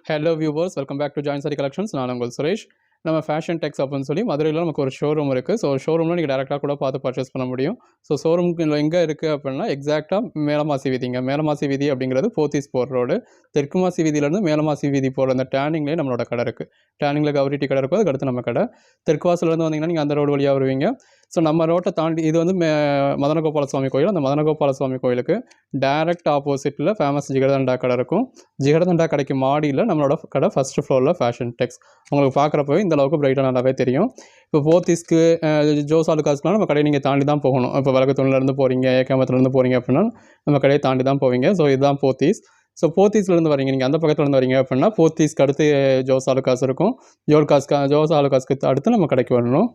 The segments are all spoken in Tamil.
Hello viewers, welcome back to join sari collections. நான் உங்கள் சுரேஷ். நம்ம ஃபேஷன் டெக்ஸ் அப்படின்னு சொல்லி மதுரையில் நமக்கு ஒரு ஷோரூம் இருக்குது. ஸோ ஷோரூமில் நீங்கள் டேரெக்டாக கூட பார்த்து பர்ச்சேஸ் பண்ண முடியும். ஸோ ஷோரூமுக்கு எங்கே இருக்குது அப்படின்னா எக்ஸாக்டாக மேலமாசி வீதிங்க. மேலமாசி வீதி அப்படிங்கிறது போத்தீஸ் போர் ரோடு. தெற்கு மாசி வீதியிலேருந்து மேலமாசி வீதி போகிற அந்த டேர்னிங்லேயே நம்மளோட கடை இருக்குது. டேர்னிங்கில் கவரிட்டி கடை இருக்கும், அதுக்கடுத்து நம்ம கடை. தெற்கு வாசலேருந்து வந்தீங்கன்னா நீங்கள் அந்த ரோடு வழியாக வருவீங்க. ஸோ நம்ம ரோட்டை தாண்டி இது வந்து மதனகோபால சுவாமி கோயில். அந்த மதனகோபால சுவாமி கோயிலுக்கு டேரெக்ட் ஆப்போசிட்டில் ஃபேமஸ் ஜிகர்தண்டா கடை இருக்கும். ஜிகர்தண்டா கடைக்கு மாடியில் நம்மளோட கடை ஃபஸ்ட்டு ஃப்ளோரில் ஃபேஷன் டெக்ஸ். உங்களுக்கு பார்க்குறப்பவே இந்த அளவுக்கு பிரைட்டாக நல்லாவே தெரியும். இப்போ போத்தீஸ்க்கு ஜோஸ் ஆலுக்காஸ்க்குலாம் நம்ம கடையை நீங்கள் தாண்டி தான் போகணும். இப்போ வழக்கத்துலேருந்து போகிறீங்க, ஏகாமத்துலேருந்து போகிறீங்க அப்படின்னா நம்ம கடையை தாண்டி தான் போவீங்க. ஸோ இதுதான் போத்தீஸ். ஸோ போத்தீஸ்லேருந்து வரீங்க, நீங்கள் அந்த பக்கத்துலேருந்து வரீங்க அப்படின்னா போத்தீஸ்க்கு அடுத்து ஜோஸ் ஆலுக்காஸ் இருக்கும். ஜோஸ் ஆலுக்காஸ்க்கு அடுத்து நம்ம கடைக்கு வரணும்.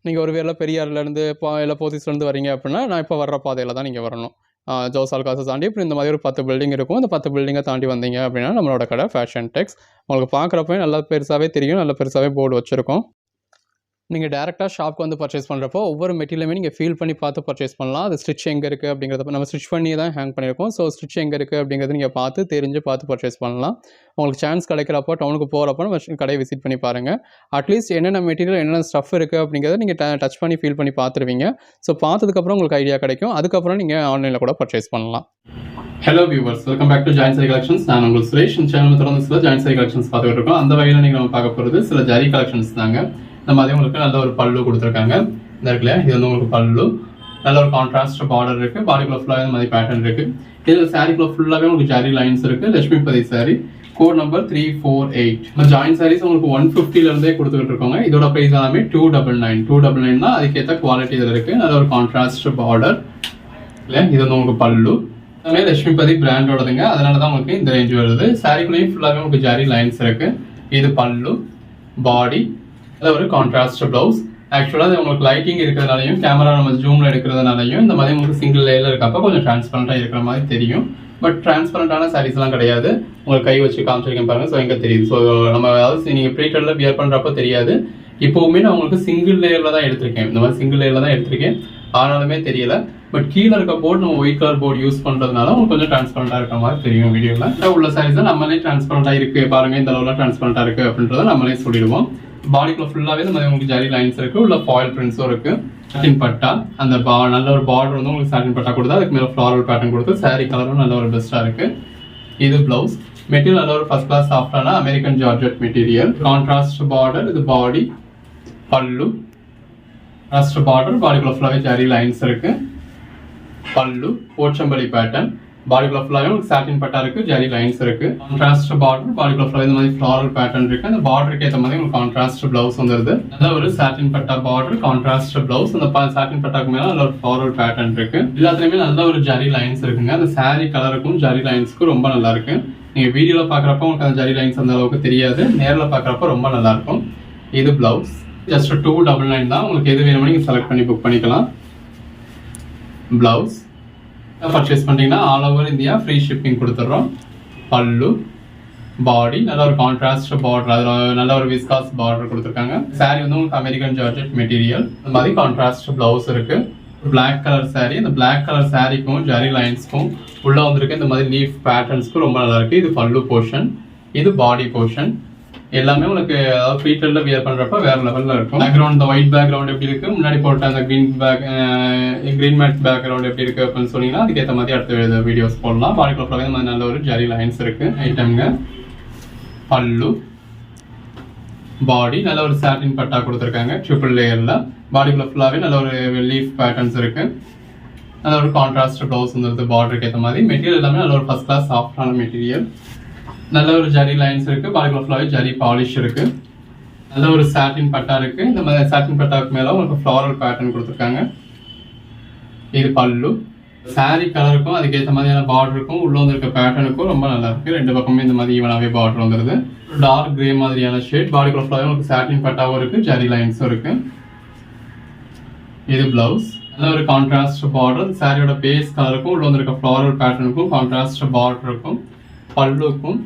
நீங்கள் ஒரு வேளை பெரியார்லேருந்து இல்லை போத்தீஸ்லேருந்து வரீங்க அப்படின்னா நான் இப்போ வர்ற பாதையில் தான் நீங்கள் வரணும். ஜோஸ் ஆலுக்காஸை தாண்டி இப்படி இந்த மாதிரி ஒரு 10 பில்டிங் இருக்கும். அந்த 10 பில்டிங்கை தாண்டி வந்தீங்க அப்படின்னா நம்மளோட கடை ஃபேஷன் டெக்ஸ். உங்களுக்கு பார்க்குறப்பவே நல்லா பெருசாகவே தெரியும், நல்ல பெருசாகவே போர்டு வச்சுருக்கோம். நீங்கள் டேரெக்டாக ஷாப்க்கு வந்து பர்ச்சேஸ் பண்ணுறப்போ ஒவ்வொரு மெட்டீரியலுமே நீங்கள் ஃபீல் பண்ணி பார்த்து பர்ச்சேஸ் பண்ணலாம். அது ஸ்டிச் எங்கே இருக்குது அப்படிங்கிறத நம்ம ஸ்டிச் பண்ணி தான் ஹேங் பண்ணியிருக்கோம். ஸோ ஸ்டிச் எங்கே இருக்குது அப்படிங்கிறது நீங்கள் பார்த்து பர்ச்சேஸ் பண்ணலாம். உங்களுக்கு சான்ஸ் கிடைக்கிறப்போ டவுனுக்கு போகிறப்போ நம்ம கடையை விசிட் பண்ணி பாருங்கள். அட்லீஸ்ட் என்னென்ன மெட்டீரியல் என்னென்ன ஸ்டஃப் இருக்குது அப்படிங்கிறத நீங்கள் டச் பண்ணி ஃபீல் பண்ணி பார்த்துருவீங்க. ஸோ பார்த்ததுக்கப்புறம் உங்களுக்கு ஐடியா கிடைக்கும். அதுக்கப்புறம் நீங்கள் ஆன்லைனில் கூட பர்ச்சேஸ் பண்ணலாம். Hello viewers, welcome back to join sari collections. நான் உங்கள் சுரேஷ். சேனல் தொடர்ந்து சில ஜாயின் சாரி கலெக்ஷன்ஸ் பார்த்துட்டு இருக்கோம். அந்த வகையில் நீங்கள் நம்ம பார்க்க போகிறது சில ஜரி கலெக்ஷன்ஸ் தாங்க. இந்த மாதிரி உங்களுக்கு நல்ல ஒரு பல்லு கொடுத்துருக்காங்க. இந்த இருக்குல்ல, இது வந்து உங்களுக்கு பல்லு. நல்ல ஒரு கான்ட்ராஸ்ட் பார்டர் இருக்குது. பாடிக்குள்ள ஃபுல்லாக இந்த மாதிரி பேட்டர்ன் இருக்குது. இதில் சாரிக்குள்ள ஃபுல்லாகவே உங்களுக்கு ஜரி லைன்ஸ் இருக்குது. Lakshmipathi sari, code number 348. இந்த ஜாயின் சாரீஸ் உங்களுக்கு 150லேருந்தே கொடுத்துக்கிட்டு இருக்கோங்க. இதோட ப்ரைஸ் எல்லாமே 299 தான். அதுக்கேற்ற குவாலிட்டி இதில் இருக்குது. நல்ல ஒரு கான்ட்ராஸ்ட் பார்டர் இல்லை. இது வந்து உங்களுக்கு பல்லு எல்லாமே லட்சுமிபதி பிராண்டோடதுங்க. அதனால தான் உங்களுக்கு இந்த ரேஞ்ச் வருது. சாரிக்குள்ளேயும் ஃபுல்லாகவே உங்களுக்கு ஜரி லைன்ஸ் இருக்குது. இது பல்லு, பாடி, ஒரு கான்ட்ராஸ்ட் பிளவுஸ். ஆக்சுவலாக அது உங்களுக்கு லைட்டிங் இருக்கிறதுனாலையும் கேமரா நம்ம ஜூமில் எடுக்கிறதுனாலையும் இந்த மாதிரி உங்களுக்கு சிங்கிள் லேயரில் இருக்கப்போ கொஞ்சம் டிரான்ஸ்பரண்டாக இருக்கிற மாதிரி தெரியும். பட் டிரான்ஸ்பரண்டான சாரீஸ்லாம் கிடையாது. உங்களுக்கு கை வச்சு காமிச்சிருக்கேன் பாருங்க. ஸோ எங்கே தெரியுது. ஸோ நம்ம அதாவது நீங்கள் ப்ரீட்டரில் வியர் பண்ணுறப்போ தெரியாது. இப்போவுமே நான் உங்களுக்கு சிங்கிள் லேயரில் தான் எடுத்திருக்கேன். இந்த மாதிரி சிங்கிள் லேயரில் தான் எடுத்திருக்கேன். ஆனாலுமே தெரியல. பட் கீழே இருக்க போர்டு நம்ம ஒயிட் கலர் போர்டு யூஸ் பண்ணுறதுனால உங்களுக்கு கொஞ்சம் டிரான்ஸ்பரண்டாக இருக்கிற மாதிரி தெரியும். வீடியோவில் உள்ள சாரீஸ் தான் நம்மளே டிரான்ஸ்பரண்டாக இருக்குது பாருங்க, இந்த அளவுல டிரான்ஸ்பரண்டாக இருக்குது அப்படின்றத நம்மளே சொல்லிடுவோம். பாடிக்குள்ள ஃபுல்லாகவே இந்த மாதிரி உங்களுக்கு ஜரி லைன்ஸ் இருக்குது. உள்ள ஃபாயில் பிரிண்ட்ஸும் இருக்குது. சாட்டின் பட்டா, அந்த நல்ல ஒரு பார்டர் வந்து உங்களுக்கு சாட்டின் பட்டா கொடுத்தா அதுக்கு மேலே ஃப்ளாரல் பேட்டர்ன் கொடுத்து சாரி கலரும் நல்ல ஒரு பெஸ்ட்டாக இருக்குது. இது பிளவுஸ் மெட்டீரியல் நல்ல ஒரு ஃபர்ஸ்ட் கிளாஸ் சாஃப்டான American georgette material. Contrast border, இது பாடி, பல்லு, கான்ட்ராஸ்ட் பார்டர், பாடிக்குள்ள ஃபுல்லாகவே ஜரி லைன்ஸ் இருக்குது. பல்லு போச்சம்பள்ளி பேட்டர்ன், பாடிக்குள்ள ஃபுல்லாகவே உங்களுக்கு சாட்டின் பட்டா இருக்குது, ஜரி லைன்ஸ் இருக்குது. கான்ட்ராஸ்ட் பார்டர், பாடிக்குள்ள ஃபுல்லாக இந்த மாதிரி ஃப்ளாரல் பேட்டர்ன் இருக்குது. அந்த பார்டருக்கு ஏற்ற மாதிரி உங்களுக்கு கான்ட்ராஸ்ட் பிளவுஸ் வந்துருது. நல்ல ஒரு சாட்டின் பட்டா பார்டர், கான்ட்ராஸ்ட் பிளவுஸ். அந்த சாட்டின் பட்டாக்கு மேலே நல்ல ஒரு ஃப்ளாரல் பேட்டர்ன் இருக்குது. எல்லாத்துலேயுமே நல்ல ஒரு ஜரி லைன்ஸ் இருக்குங்க. அந்த சாரி கலருக்கும் ஜரி லைன்ஸுக்கும் ரொம்ப நல்லா இருக்கு. நீங்கள் வீடியோவில் பார்க்குறப்ப உங்களுக்கு அந்த ஜரி லைன்ஸ் அந்த அளவுக்கு தெரியாது. நேரில் பார்க்குறப்ப ரொம்ப நல்லா இருக்கும். இது பிளவுஸ் ஜஸ்ட் 299 தான். உங்களுக்கு எது வேணுமோ நீங்கள் செலக்ட் பண்ணி புக் பண்ணிக்கலாம். பிளவுஸ் பர்ச்சேஸ் பண்ணிட்டீங்கன்னா all over India free shipping கொடுத்துட்றோம். பல்லு, பாடி, நல்ல ஒரு கான்ட்ராஸ்ட் பார்டர், அதில் நல்ல ஒரு விஸ்காஸ் பார்டர் கொடுத்துருக்காங்க. சாரி வந்து உங்களுக்கு அமெரிக்கன் ஜார்ஜெட் மெட்டீரியல். இந்த மாதிரி கான்ட்ராஸ்ட் பிளவுஸ் இருக்கு. பிளாக் கலர் சாரி, இந்த பிளாக் கலர் சாரிக்கும் ஜரி லைன்ஸ்க்கும் உள்ள வந்திருக்கு இந்த மாதிரி லீஃப் பேட்டர்ன்ஸ்க்கும் ரொம்ப நல்லா இருக்கு. இது பல்லு போர்ஷன், இது பாடி போர்ஷன். எல்லாமே உங்களுக்கு அதாவது ஃபீட்டரில் வியர் பண்ணுறப்ப வேற லெவலில் இருக்கும். பேக்ரவுண்ட் இந்த ஒயிட் பேக்ரவுண்ட் எப்படி இருக்குது, முன்னாடி போட்ட அந்த க்ரீன் மேட் பேக்ரவுண்ட் எப்படி இருக்குது அப்படின்னு சொன்னீங்கன்னா அதுக்கேற்ற மாதிரி அடுத்த வீடியோஸ் போடலாம். பாடிக்குள்ள ஃபுல்லாகவே இந்த மாதிரி நல்ல ஒரு ஜரி லைன்ஸ் இருக்குது. ஐட்டம்ங்க பல்லு, பாடி, நல்ல ஒரு சாட்டின் பட்டா கொடுத்துருக்காங்க ட்ரிபிள் லேயரில். பாடிக்குள்ள ஃபுல்லாகவே நல்ல ஒரு லீஃப் பேட்டர்ன்ஸ் இருக்குது. நல்ல ஒரு கான்ட்ராஸ்ட் ப்ளவுஸ் வந்துருது பார்டருக்கு ஏற்ற மாதிரி. மெட்டீரியல் எல்லாமே நல்ல ஒரு ஃபர்ஸ்ட் கிளாஸ் சாஃப்டான மெட்டீரியல். நல்ல ஒரு ஜரி லைன்ஸ் இருக்கு. பாடிக்குள்ள ஃபுல்லாவே ஜரி பாலிஷ் இருக்கு. நல்ல ஒரு சாட்டின் பட்டா இருக்கு. இந்த மாதிரி சாட்டின் பட்டாக்கு மேல உங்களுக்கு ஃப்ளாரல் பேட்டர்ன் கொடுத்துருக்காங்க. இது பல்லு. சாரி கலருக்கும் அதுக்கேற்ற மாதிரியான பார்டருக்கும் உள்ள வந்து இருக்க பேட்டர்னுக்கும் ரொம்ப நல்லா இருக்கு. ரெண்டு பக்கமே இந்த மாதிரி ஈவனாவே பார்டர் வந்துருது. டார்க் கிரே மாதிரியான ஷேட். பாடிக்குள்ள ஃபுல்லாவே உங்களுக்கு சாட்டின் பட்டாவும் இருக்கு, ஜரி லைன்ஸும் இருக்கு. இது பிளவுஸ் நல்ல ஒரு கான்ட்ராஸ்ட் பார்டர். சாரியோட பேஸ் கலருக்கும் உள்ள வந்து இருக்க ஃப்ளாரல் பேட்டர்னுக்கும் கான்ட்ராஸ்ட் பார்டர் இருக்கும். பல்லுக்கும்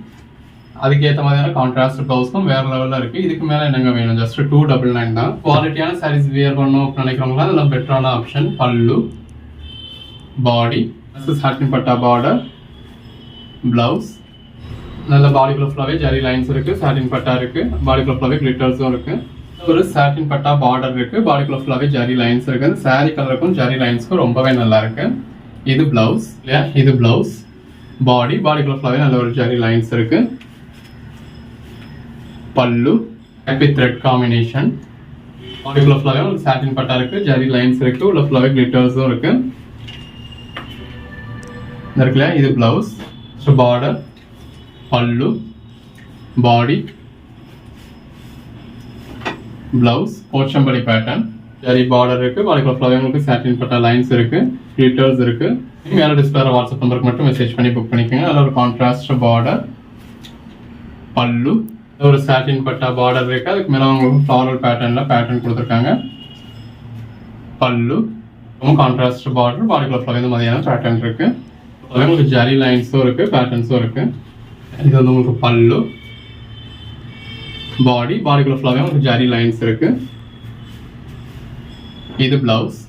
அதுக்கேற்ற மாதிரியான கான்ட்ராஸ்ட் பிளவுஸ்க்கும் வேற லெவலில் இருக்கு. இதுக்கு மேலே என்னங்க வேணும், ஜஸ்ட் 299 தான். குவாலிட்டியான சாரீஸ் வியர் பண்ணணும் நினைக்கிறவங்களா அதெல்லாம் பெட்டரான ஆப்ஷன். பல்லு, பாடி, சாட்டின் பட்டா பார்டர், பிளவுஸ், நல்ல பாடிக்குள்ள ஃபுல்லாவே ஜரி லைன்ஸ் இருக்கு, சாட்டின் பட்டா இருக்கு, பாடிக்குள்ள ஃபுல்லாவே கிளிட்டர்ஸும் இருக்கு. ஒரு சாட்டின் பட்டா பார்டர் இருக்கு, பாடிக்குள்ள ஃபுல்லாவே ஜரி லைன்ஸ் இருக்கு. அந்த சாரி கலருக்கும் ஜரி லைன்ஸ்க்கும் ரொம்பவே நல்லா இருக்கு. இது பிளவுஸ் இல்லையா, இது பிளவுஸ். பாடிக்குள்ள ஃபுல்லாவே நல்ல ஒரு ஜரி லைன்ஸ் இருக்கு. பல்லு வித் த்ரெட் காம்பினேஷன். பாடிக்குள்ள ஃபுல்லாவே ஒரு சாட்டின் பட்டா இருக்கு, ஜரி லைன்ஸ் இருக்கு, உள்ள ஃபுல்லாவே கிளிட்டர்ஸும் இருக்கு. இருக்குல்ல, இது பிளவுஸ், பார்டர், பல்லு, body, blouse, Pochampally pattern, zari border இருக்கு, பாடிக்குள்ள ஃபுல்லாவே உங்களுக்கு சாட்டின் பட்டா லைன்ஸ் இருக்கு, கிளிட்டர்ஸ் இருக்கு. மேல டிஸ்பிளே வாட்ஸ்அப் நம்பருக்கு மட்டும் மெசேஜ் பண்ணி புக் பண்ணிக்கோங்க. அதில் ஒரு கான்ட்ராஸ்ட் பார்டர், பல்லு, ஒரு சாட்டின் பட்டா பார்டர் இருக்கு, அதுக்கு மேல உங்களுக்கு ஃப்ளாரல் பேட்டர்ன் கொடுத்துருக்காங்க. பல்லு, கான்ட்ராஸ்ட் பார்டர், பாடிக்குள்ள ஃபுல்லாவே இந்த மாதிரியான பேட்டர்ன் இருக்கு. உங்களுக்கு ஜரி லைன்ஸும் இருக்கு, பேட்டர்ன்ஸும் இருக்கு. இது வந்து உங்களுக்கு பல்லு, பாடிக்குள்ள ஃபுல்லாவே உங்களுக்கு ஜரி லைன்ஸ் இருக்கு. இது பிளவுஸ்.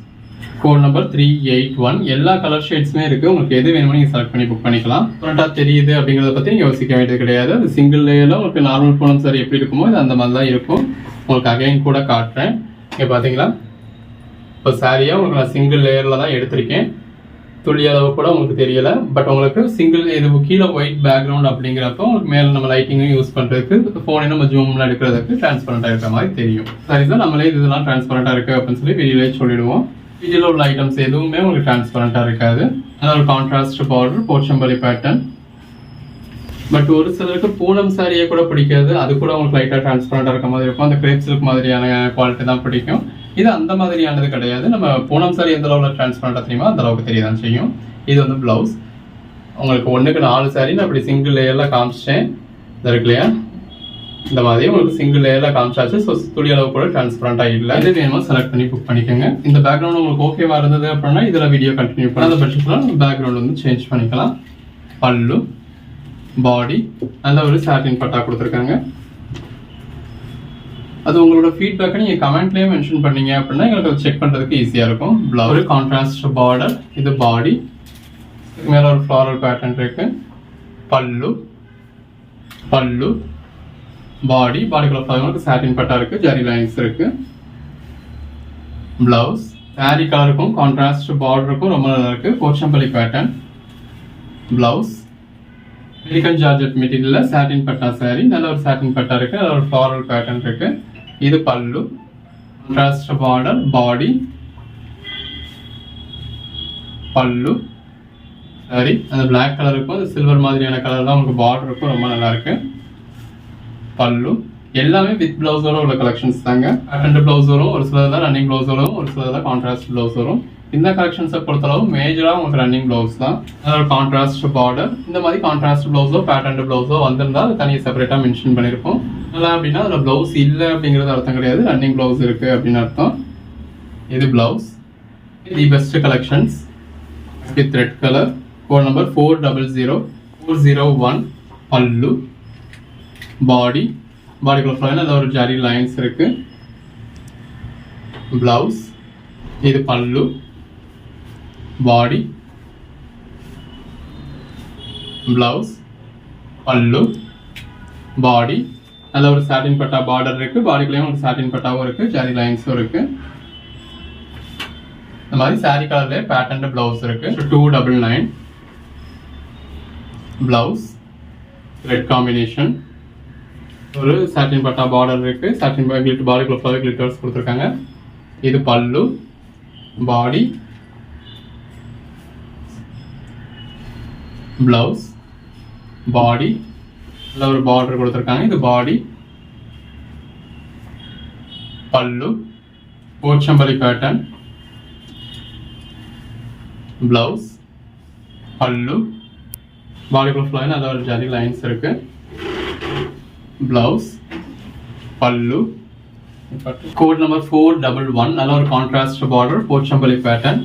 Code number 381. எல்லா கலர் ஷேட்ஸுமே இருக்கு, உங்களுக்கு எது வேணுமோ நீங்க செலக்ட் பண்ணி புக் பண்ணிக்கலாம். டிஃபரெண்டா தெரியுது அப்படிங்கறத பத்தி நீங்க யோசிக்க வேண்டியது கிடையாது. அது சிங்கிள் லேயர்ல உங்களுக்கு நார்மல் பூனம் சாரி எப்படி இருக்குமோ இது அந்த மாதிரி தான் இருக்கும். உங்களுக்கு அகைன் கூட காட்டுறேன். இங்க பாத்தீங்களா, இப்போ சாரியா உங்களுக்கு நான் சிங்கிள் லேயர்ல தான் எடுத்திருக்கேன். துளி அளவு கூட உங்களுக்கு தெரியல. பட் உங்களுக்கு சிங்கிள் இது கீழே ஒயிட் பேக்ரவுண்ட் அப்படிங்கிறப்ப உங்களுக்கு மேலே நம்ம லைட்டிங்கும் யூஸ் பண்ணுறதுக்கு ஃபோனை நம்ம ஜூம்ல எடுக்கிறதுக்கு டிரான்ஸ்பரண்டாக இருக்கிற மாதிரி தெரியும். சரி சார், நம்மளே இதெல்லாம் டிரான்ஸ்பரண்டாக இருக்கு அப்படின்னு சொல்லி வீடியோலே சொல்லிடுவோம். வீடியோவில் உள்ள ஐட்டம்ஸ் எதுவுமே உங்களுக்கு டிரான்ஸ்பரண்டாக இருக்காது. அதனால ஒரு contrast border, Pochampally pattern. But ஒரு சிலருக்கு பூனம் சாரியே கூட பிடிக்காது, அது கூட உங்களுக்கு லைட்டாக டிரான்ஸ்பரண்டாக இருக்க மாதிரி இருக்கும். அந்த கிரேப் சில்க் மாதிரியான குவாலிட்டி தான் பிடிக்கும். இது அந்த மாதிரியானது கிடையாது. நம்ம பூனம் சாரி எந்த அளவுக்கு டிரான்ஸ்பரண்டா தெரியுமோ அந்த அளவுக்கு தெரியதான் செய்யும். இது வந்து பிளவுஸ். உங்களுக்கு 1க்கு 4 சாரி நான் அப்படி சிங்கிள் லேயர்ல காமிச்சிட்டேன். இருக்கு இல்லையா, இந்த மாதிரி உங்களுக்கு சிங்கிள் லேயர்ல காமிச்சாச்சு. ஸோ துளி அளவு கூட டிரான்ஸ்பரண்டா இல்லை. இது வேணுமோ செலக்ட் பண்ணி புக் பண்ணிக்கோங்க. இந்த பேக்ரவுண்ட் உங்களுக்கு ஓகேவா இருந்தது அப்படின்னா இதில் வீடியோ கண்டினியூ பண்ண அந்த பட்சத்தில் நம்ம பேக்ரவுண்ட் வந்து சேஞ்ச் பண்ணிக்கலாம். பல்லு, பாடி, நல்ல ஒரு சாட்டின் பட்டா கொடுத்துருக்காங்க. அது உங்களோட ஃபீட்பேக்கை நீங்கள் கமெண்ட்லேயே மென்ஷன் பண்ணீங்க அப்படின்னா எங்களுக்கு அதை செக் பண்ணுறதுக்கு ஈஸியாக இருக்கும். ஒரு கான்ட்ராஸ்ட் பார்டர், இது பாடி, மேலே ஒரு ஃப்ளாரல் பேட்டர்ன் இருக்கு. பல்லு, பாடிக்குள்ள ஃப்ளவருக்கு சாட்டின் பட்டா இருக்கு, ஜரி லைன்ஸ் இருக்கு. பிளவுஸ், சாரி கலருக்கும் கான்ட்ராஸ்ட் பார்டருக்கும் ரொம்ப நல்லா இருக்கு, Pochampally pattern. Blouse, American georgette மெட்டீரியல்ல சாட்டின் பட்டா சாரி, நல்ல ஒரு சாட்டின் பட்டா இருக்கு, நல்ல ஒரு ஃப்ளாரல் பேட்டர்ன் இருக்கு. இது பல்லு, கான்ட்ராஸ்ட் பார்டர், பாடி, பல்லு, சாரி அந்த பிளாக் கலருக்கும் அந்த சில்வர் மாதிரியான கலர் தான் உங்களுக்கு பார்டர் இருக்கும், ரொம்ப நல்லா இருக்கு. பல்லு எல்லாமே வித் பிளவுஸோட உள்ள கலெக்ஷன்ஸ் தாங்க. பேட்டர்ன் பிளவுஸ் வரும், ஒரு சிலர் தான் ரன்னிங் பிளவுஸ் வரும், ஒரு சிலர் தான் கான்ட்ராஸ்ட் பிளவுஸ் வரும். இந்த கலெக்ஷன்ஸை பொறுத்தளவு மேஜராக உங்களுக்கு ரன்னிங் பிளவுஸ் தான். அதோட கான்ட்ராஸ்ட் பார்டர், இந்த மாதிரி கான்ட்ராஸ்ட் பிளவுஸோ பேட்டர்ன் பிளவுஸோ வந்திருந்தா அது தனியாக செப்பரேட்டாக மென்ஷன் பண்ணியிருப்போம். நல்லா அப்படின்னா அதில் பிளவுஸ் இல்லை அப்படிங்கிறது அர்த்தம் கிடையாது, ரன்னிங் பிளவுஸ் இருக்கு அப்படின்னு அர்த்தம். இது blouse. The best collections with red colour. Code number 400401. பல்லு, பாடிக்குள்ள ஃபுல்லாக அதில் ஒரு ஜரி லைன்ஸ் இருக்கு. பிளவுஸ், இது பல்லு, பாடி, பிளவுஸ், பல்லு, பாடி, அதில் ஒரு சாட்டின் பட்டா பார்டர் இருக்கு, பாடிக்குள்ளேயும் ஒரு சாட்டின் பட்டாவும் இருக்கு, ஜரி லைன்ஸும் இருக்கு. இந்த மாதிரி சாரி கலர்லேயே பேட்டர்ன் பிளவுஸ் இருக்கு. 299. பிளவுஸ், ரெட் காம்பினேஷன், ஒரு சாட்டின் பட்டா பார்டர் இருக்கு, சாட்டின் பாடிக்குள்ள ஃபுல்லாவே கிளிட்டர்ஸ் கொடுத்துருக்காங்க. இது பல்லு, பாடி, பிளவுஸ், பாடி, ஒரு பார்டர் கொடுத்துருக்காங்க. இது பாடி, பல்லு, போச்சம்பள்ளி பேட்டர்ன், பிளவுஸ், பல்லு, பாடிக்குள்ள ஃபுல்லாக நல்ல ஒரு ஜரி லைன்ஸ் இருக்கு. பிளவுஸ், பல்லு. Code number 411. நல்ல ஒரு contrast border, Pochampally pattern,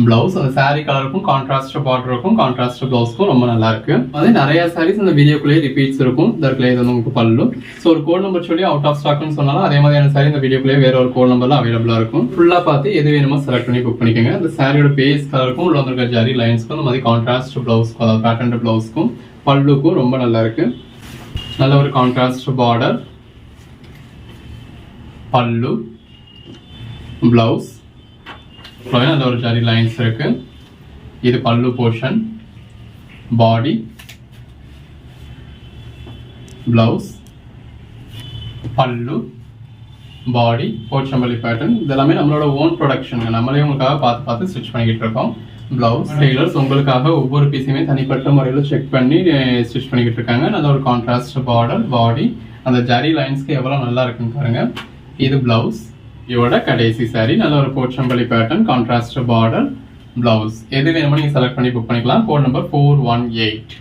blouse. அந்த சாரி கலருக்கும் கான்ட்ராஸ்ட் பார்டருக்கும் கான்ட்ராஸ்ட் பிளவுஸ்க்கும் ரொம்ப நல்லா இருக்கு. அதே நிறைய சாரீஸ் இந்த வீடியோக்குள்ளேயே ரிப்பீட்ஸ் இருக்கும். இதற்குள்ளே இது வந்து உங்களுக்கு பல்லு. ஸோ ஒரு கோட் நம்பர் சொல்லி அவுட் ஆஃப் ஸ்டாக்னு சொன்னாலும் அதே மாதிரியான சாரி இந்த வீடியோக்குள்ளேயே வேற ஒரு கோட் நம்பர்ல அவைலபிளா இருக்கும். ஃபுல்லா பார்த்து எது வேணுமோ செலக்ட் பண்ணி புக் பண்ணிக்கோங்க. அந்த சாரியோட பேஸ் கலருக்கும் உள்ள வந்திருக்க ஜரி லைன்ஸ்க்கும் இந்த மாதிரி கான்ட்ராஸ்ட் பிளவுஸ்க்கும், அதாவது பேட்டர்ன் பிளவுஸ்க்கும் பல்லுக்கும் ரொம்ப நல்லா இருக்குது. நல்ல ஒரு கான்ட்ராஸ்ட் பார்டர், பல்லு, ப்ளவுஸ் நல்ல ஒரு ஜரி லைன்ஸ் இருக்கு. இது பல்லு போர்ஷன், பாடி, ப்ளவுஸ், பல்லு, பாடி, போச்சம்பள்ளி பேட்டர்ன். இதெல்லாமே நம்மளோட ஓன் ப்ரொடக்ஷனுங்க. நம்மளே உங்களுக்காக பார்த்து பார்த்து ஸ்டிச் பண்ணிக்கிட்டு இருக்கோம். ப்ளவுஸ் டெய்லர்ஸ் உங்களுக்காக ஒவ்வொரு பீஸையுமே தனிப்பட்ட முறையில் செக் பண்ணி ஸ்டிச் பண்ணிக்கிட்டு இருக்காங்க. நல்ல ஒரு கான்ட்ராஸ்ட் பார்டர், பாடி, அந்த ஜரி லைன்ஸ்க்கு எவ்வளோ நல்லா இருக்குன்னு பாருங்க. இது ப்ளவுஸ், இதோட கடைசி சாரி. நல்ல ஒரு Pochampally pattern, contrast border, blouse. எது வேணுமோ நீங்கள் செலக்ட் பண்ணி புக் பண்ணிக்கலாம். Code number 418.